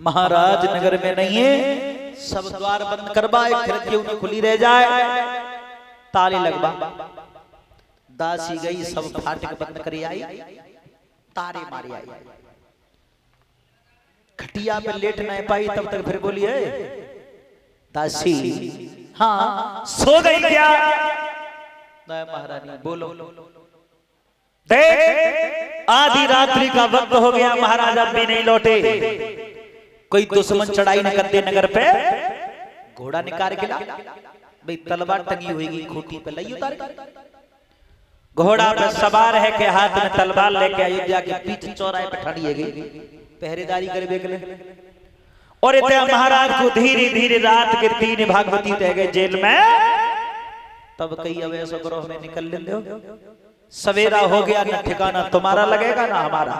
महाराज नगर में नहीं है, सब द्वार बंद करवाए, खिड़की उन्हें खुली रह जाए, ताले लगवा। दासी गई, सब फाटक बंद करी आई, तारे मारी आई, खटिया पे लेट नहीं पाई, तब तक फिर बोली है दासी, हाँ सो गई क्या? महारानी बोलो। देख आधी रात्रि का वक्त हो गया, महाराज अब भी नहीं लौटे, कोई दुश्मन चढ़ाई न करते नगर पे। घोड़ा निकाल के ला, भाई तलवार टंगी हुई खूंटी पे लई उतार, घोड़ा पे सवार है के हाथ में तलवार लेके अयोध्या के पीछे चौराहे पे ठड़ी गई, पहरेदारी करे बेकले। और इतना महाराज को धीरे धीरे रात के 3 भागवती रह गए जेल में। तब कई अब ऐसा करो हमें निकल ले दो, सवेरा हो गया, न ठिकाना तुम्हारा लगेगा ना हमारा।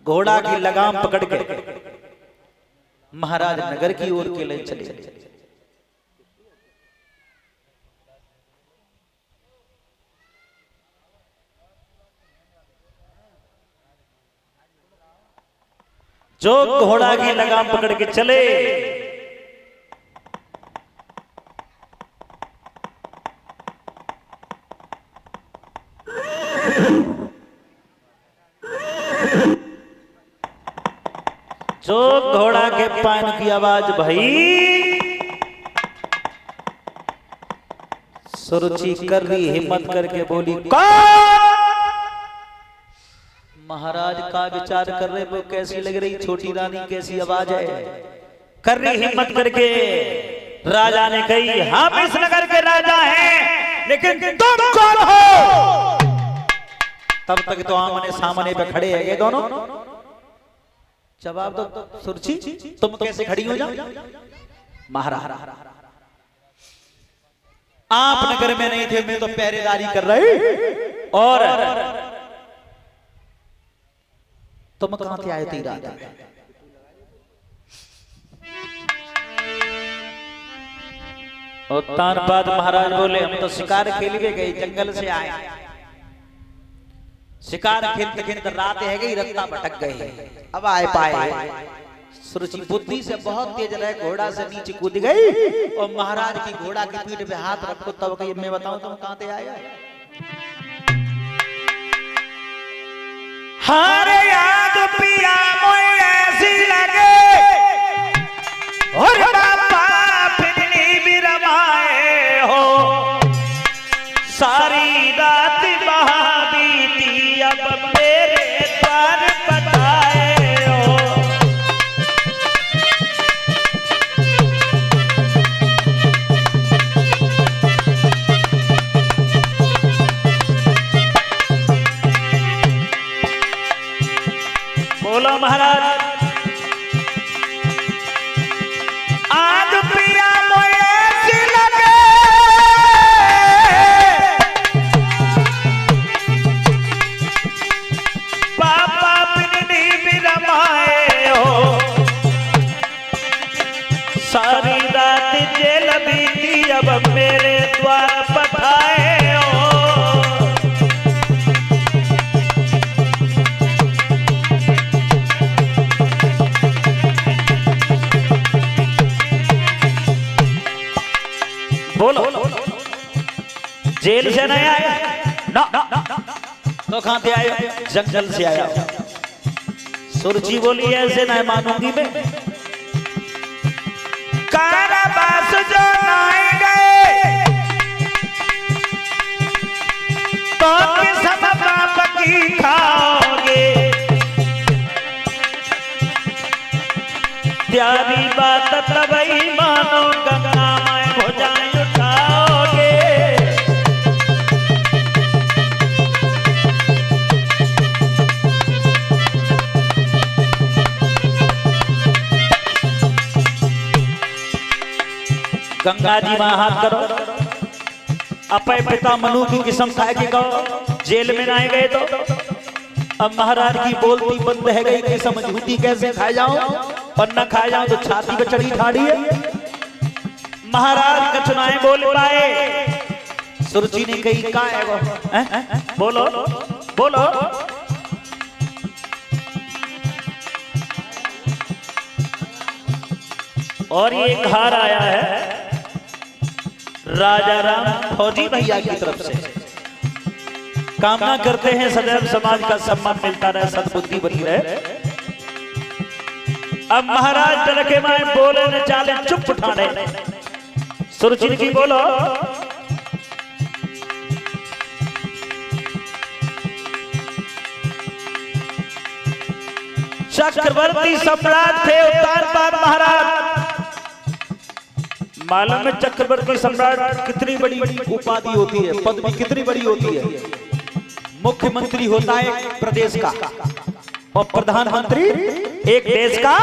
घोड़ा की लगाम पकड़ के महाराज नगर की ओर के लिए चले। जो घोड़ा की लगाम पकड़ के चले, जो घोड़ा के पान की आवाज भाई सुरुचि कर रही, हिम्मत करके बोली कौन? महाराज का विचार कर रहे, वो कैसी लग रही छोटी रानी, कैसी आवाज है, कर रही हिम्मत करके। राजा ने कही हम इस नगर के राजा हैं, लेकिन तुम कौन हो? तब तक तो आमने सामने पे खड़े हैं दोनों। जवाब दो सुरुचि, तुम कैसे खड़ी हो? जाओ महाराज, आप नगर में नहीं थे, मैं तो पहरेदारी कर रही, और तुम कहां से आए थे रात? और तानपाद महाराज बोले हम तो शिकार खेल के गए, जंगल से आए, शिकार खेलते खेलते रात है गई, रास्ता भटक गए, अब आए पाए। सुरुचि बुद्धि से बहुत तेज रहे, घोड़ा से नीचे कूद गई, और महाराज की घोड़ा की पीठ पे हाथ रखो, तब कही मैं बताऊं तुम कहां से आए? हारे याद पिया मोए ऐसी लगे, और बाबा फिरनी भी रमाए हो, सारी रात बीती अब मेरे द्वार बताए हो। बोलो महाराज, आज पिया मोए ऐसी लगे, पापा बिननी भी रमाए हो, सारी रात जेल बीती अब मेरे द्वार पठाए हो। बोलो, जेल से नहीं आया ना, तो कहां से आया? जंगल से आया। सुरुचि बोली ऐसे नहीं मानूंगी मैं, कारावास जो नहीं गए तो किसम बाप की खाओगे, प्यारी बात तभी मानो गंगा में भुजाएं उठाओगे। गंगा जी में हाथ करो, अपने पिता मनु की कसम खाए के कहो जेल में ना आए गए तो। अब महाराज की बोलती बंद है गई कि समझूती कैसे खाए जाऊं, और न खाए जाऊं तो छाती पे चढ़ी ठाड़ी है। महाराज कछुनाएं बोल पाए। सुरुचि ने कही का है वो? बोलो बोलो। और ये एक हार आया है राजा राम फौजी भैया की तरफ से। कामना करते हैं सदैव समाज का सम्मान मिलता रहे, सद्बुद्धि बनी रहे। अब महाराज डरके माए बोले न चाले चुप ठाणे। सुरचिन की बोलो। चक्रवर्ती सम्राट थे उत्तानपाद महाराज। मालूम में चक्रवर्ती सम्राट कितनी बड़ी उपाधि होती है, पदवी कितनी बड़ी होती है। मुख्यमंत्री होता है एक प्रदेश का और प्रधानमंत्री एक देश का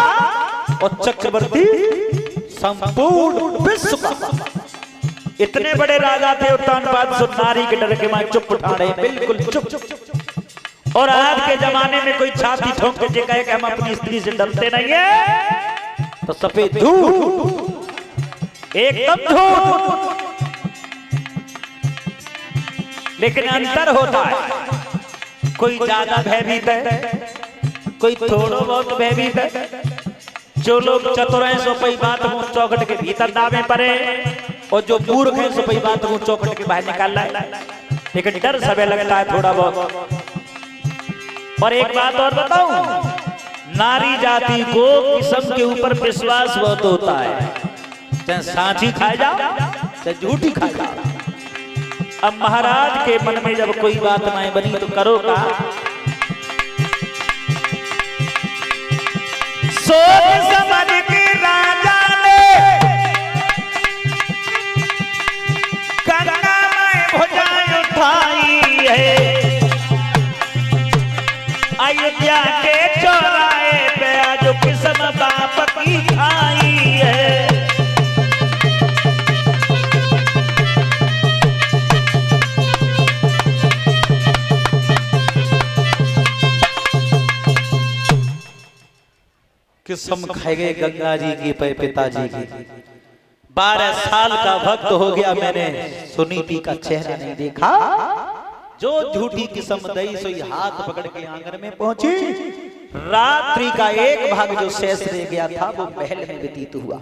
और चक्रवर्ती संपूर्ण विश्व का। इतने बड़े राजा थे उत्तानपाद। सुनारी के डर के मां चुप उठा रहे, बिल्कुल चुप। और आज के जमाने में कोई छाती ठोक के कहे कि हम अपनी स्त्री से डरते नहीं है तो सफेद झूठ, एकदम झूठ। लेकिन अंतर होता है, कोई ज्यादा भयभीत है, कोई थोड़ा बहुत भयभीत है। जो लोग चतुर हैं सो पई बात मुंह चौखट के भीतर दावे पड़े, और जो मूर्ख हैं सो पई बात मुंह चौखट के बाहर निकाल लाए। लेकिन डर सबे लगता है थोड़ा बहुत। और एक बात और बताऊं, नारी जाति को किस्म के ऊपर विश्वास बहुत होता है, चाहे सांची खा जाओ चाहे झूठी खा जाओ। अब महाराज के मन में जब कोई बात नहीं बनी तो करो का। सोच समझ के राजा ने गंगा में भुजाएं उठाई है। अयोध्या के चौराहे पे आज किस्म बाप की खाई है। किस्म खाए गए गंगा जी की पे पिताजी की। 12 साल का भक्त हो गया, मैंने सुनीति का चेहरा नहीं देखा। जो झूठी किस्म दई सोई हाथ पकड़ के आंगन में पहुंची। रात्रि का एक भाग जो शेष रह गया था वो महल में व्यतीत हुआ।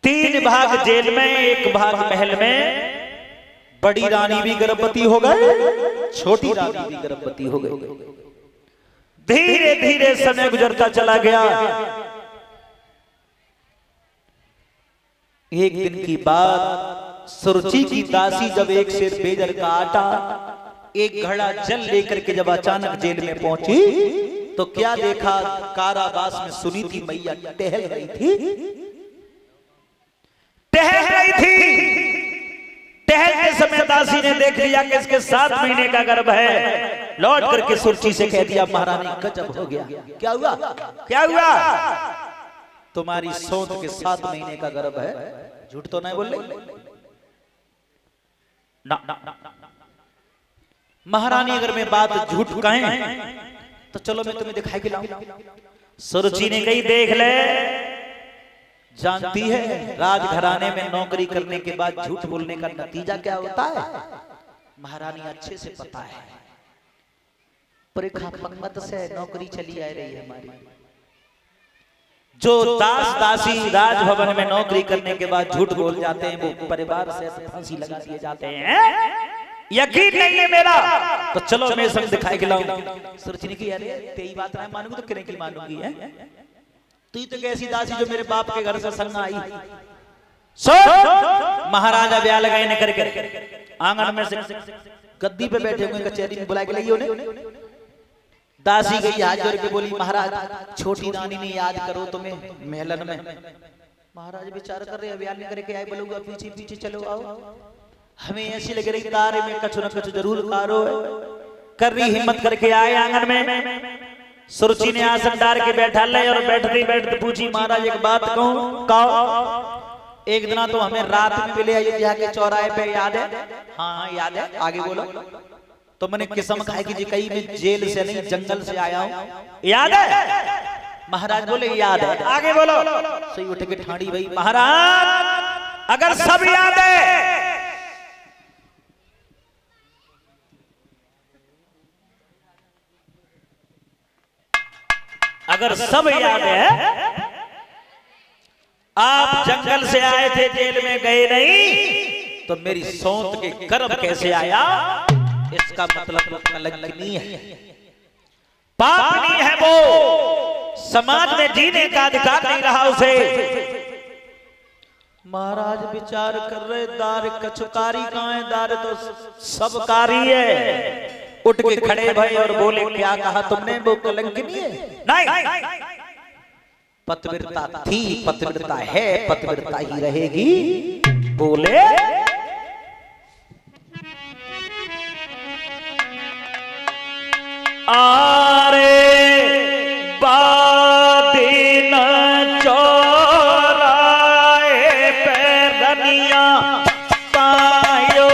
3 भाग जेल में, 1 भाग महल में। बड़ी रानी भी गर्भवती हो गई, छोटी रानी भी गर्भवती हो गई। धीरे धीरे समय गुजरता चला गया। एक दिन की बात, सुरुचि की दासी जब एक सेर बेजर का आटा, एक घड़ा जल लेकर के जब अचानक जेल में पहुंची तो क्या देखा, कारावास में सुनीति मैया टहल रही थी। टहलते समय दासी ने देख लिया कि इसके 7 महीने का गर्भ है। लौट करके सुरुचि से कह दिया, महारानी गजब हो गया। क्या हुआ? क्या हुआ? तुम्हारी सोच के 7 महीने का गर्भ है। झूठ तो नहीं बोल रही ना। महारानी अगर मैं बात झूठ कहें तो चलो मैं तुम्हें दिखाई के लाऊं। सुरुचि ने कही, देख ले। जानती है राजघराने में नौकरी करने के बाद झूठ बोलने का नतीजा क्या होता है? महारानी अच्छे से पता है। मत से नौकरी चली आ रही है हमारी। जो दास दासी राजभवन में नौकरी करने के बाद झूठ बोल जाते हैं वो परिवार से फांसी लगा दिए जाते हैं। यकीन नहीं है मेरा तो चलो मैं सब दिखाई के लाऊं। सुरुचि ने कहा, अरे तेरी बात ना मानूंगी तो किने की मानूंगी है? तू तो कैसी दासी जो मेरे बाप के घर से संग आई। महाराजा ब्याह लगाए न करके आंगन में से गद्दी पे बैठे हुए कचहरी में बुला के लाई उन्हें। दासी गई हाथ जोड़ के बोली, महाराज छोटी रानी ने याद करो तुम्हें महलन में। महाराज विचार कर रहे, ब्याह नहीं करके आए, बोलूंगा पीछे पीछे चलो आओ। हमें ऐसी लग रही तारे में कछु न कछु जरूर कारो कर रही। हिम्मत करके आए आंगन में। सुरुचि ने आसन डाल के बैठा ले और बैठते बैठते पूछी, महाराज एक बात कहूं? कहो। एक दिन तो हमें रात में मिले अयोध्या के चौराहे पे, याद है? हाँ याद है, आगे बोलो। तो मैंने किस्म खाई कि जी कहीं मैं जेल से नहीं जंगल से आया हूं, याद है? महाराज बोले याद है, आगे बोलो। सही उठ के ठाड़ी भाई, महाराज अगर सब याद है अगर सब याद है आप जंगल से आए थे, जेल में गए नहीं, तो मेरी सौंत के गर्भ कैसे आया? इसका मतलब वो कलंकनी है, पापनी है, वो समाज में जीने का अधिकार नहीं रहा उसे। महाराज विचार कर रहे, दार कछुकारी कहां है? दार तो सबकारी है। उठ के खड़े भए और बोले, क्या कहा तुमने? वो कलंकनी है? नहीं, पतिव्रता थी, पतिव्रता है, पतिव्रता ही रहेगी। बोले आरे बादिन चौराहे पे रनिया पायो,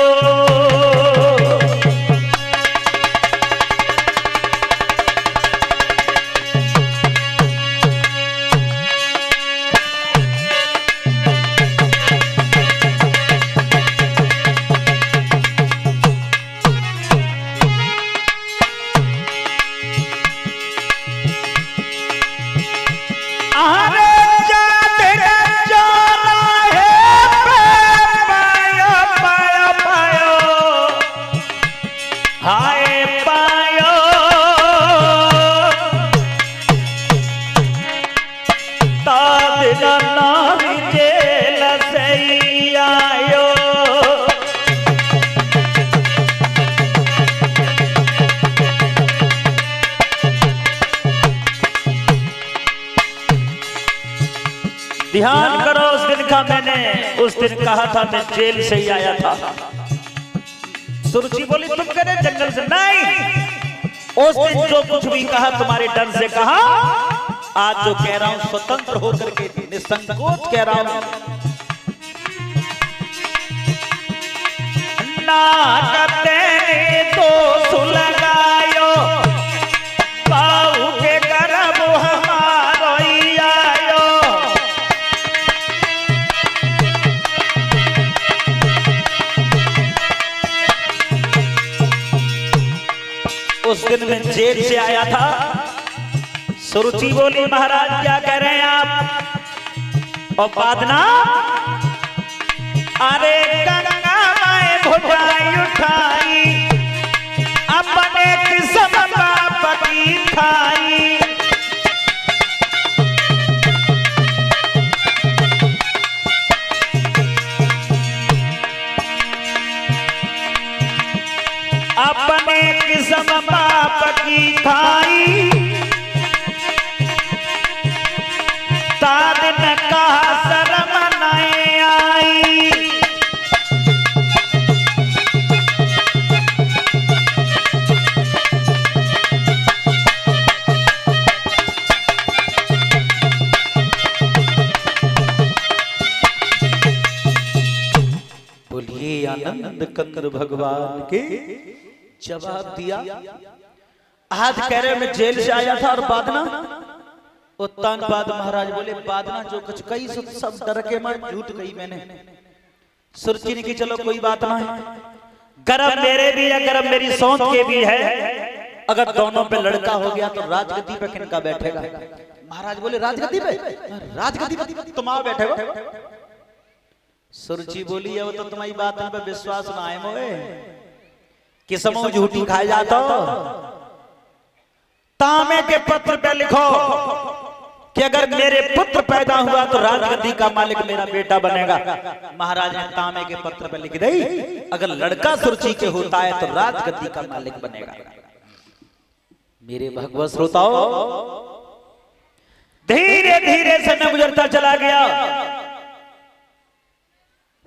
ध्यान करो। उस दिन का मैंने उस दिन कहा था, मैं जेल से ही आया था। सुरुचि बोली, तुम कह रहे जंगल से? नहीं, उस दिन जो कुछ भी कहा तुम्हारे डर से कहा, आज जो कह रहा हूं स्वतंत्र होकर के निसंकोच कह रहा हूं। नागते तो सुलगायो बाहु के गर्भ हमारो आयो, उस दिन मैं जेल से आया था। सुरुचि बोली, महाराज क्या कह रहे हैं आप? और बादना, अरे गंगा माए भुजाई उठाई, अपने किस्म बाप की खाई, अपने किस्म बाप की खाई, तादिन कहा शर्म नहीं आई। बोलिए आनंद कंद भगवान के जवाब दिया। आज कह रहे मैं जेल से आया था और बादना उत्तान बाद महाराज बोले, बादना जो कुछ कही सब डर के मार झूठ कही मैंने। सुरुचि ने की चलो कोई बात ना है, गर्भ मेरे भी है, गर्भ मेरी सौंत के भी है, अगर दोनों पे लड़का हो गया तो राजगद्दी पे किनका बैठेगा? महाराज बोले राजगद्दी पे? राजगद्दी पे तुम आ बैठे हो। सुरुचि बोली, अब तो तुम्हारी बात पे विश्वास ना आए मोए, किस्मों झूठी खाए जाता। तांबे के पत्र पे लिखो कि अगर मेरे पुत्र पैदा हुआ तो राजगद्दी का मालिक मेरा बेटा बनेगा। महाराज ने तांबे के पत्र पे लिख दी, अगर लड़का सुरुचि के होता है तो राजगद्दी का मालिक बनेगा। मेरे भगवत श्रोताओ, धीरे धीरे समय गुजरता चला गया।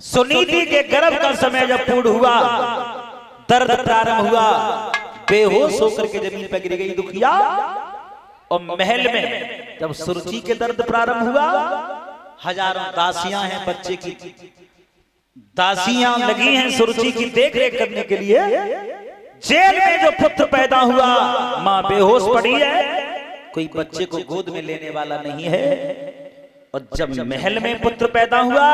सुनीति के गर्भ का समय जब पूर्ण हुआ, दर्द प्रारंभ हुआ, बेहोश होकर के जमीन पर गिर गई दुखिया। और महल में जब सुरुचि के दर्द प्रारंभ हुआ, हजारों दासियां हैं, बच्चे की दासियां लगी हैं सुरुचि की देख रेख करने के लिए। जेल में जो पुत्र पैदा हुआ, मां बेहोश पड़ी है, कोई बच्चे को गोद में लेने वाला नहीं है। और जब महल में पुत्र पैदा हुआ,